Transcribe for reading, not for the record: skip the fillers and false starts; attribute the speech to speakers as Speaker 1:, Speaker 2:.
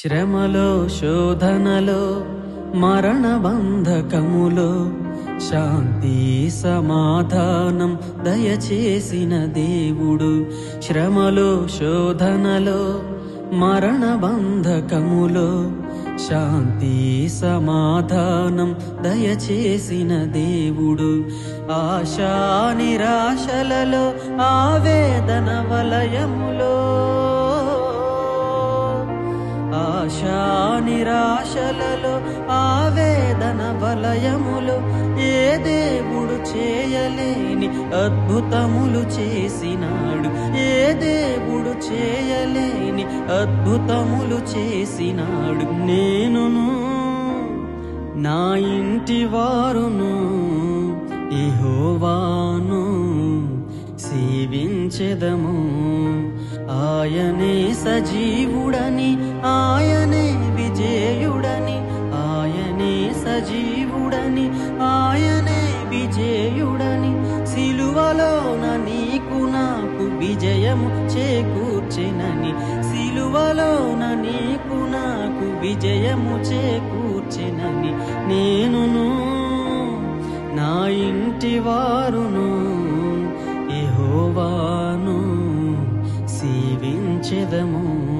Speaker 1: శ్రమలో శోధనలో మరణ బంధకములో శాంతి సమాధానం దయచేసిన దేవుడు. శ్రమలో శోధనలో మరణ బంధకములో శాంతి సమాధానం దయచేసిన దేవుడు. ఆశా నిరాశలలో ఆవేదన వలయములో ఆశా నిరాశలలో ఆవేదన వలయములో ఏ దేవుడు చేయలేని అద్భుతములు చేసినాడు. ఏ దేవుడు చేయలేని అద్భుతములు చేసినాడు. నేనును నా ఇంటి వారును యెహోవాను సేవించెదము. ఆయనే సజీవుడని ఆయనే విజేయుడని ఆయనే సజీవుడని ఆయనే విజేయుడని సిలువలోన నీకు నాకు విజయము చేకూర్చెనని సిలువలోన నీకు నాకు విజయము చేకూర్చెనని నేనును నా ఇంటి వారును యెహోవాను సేవించెదము.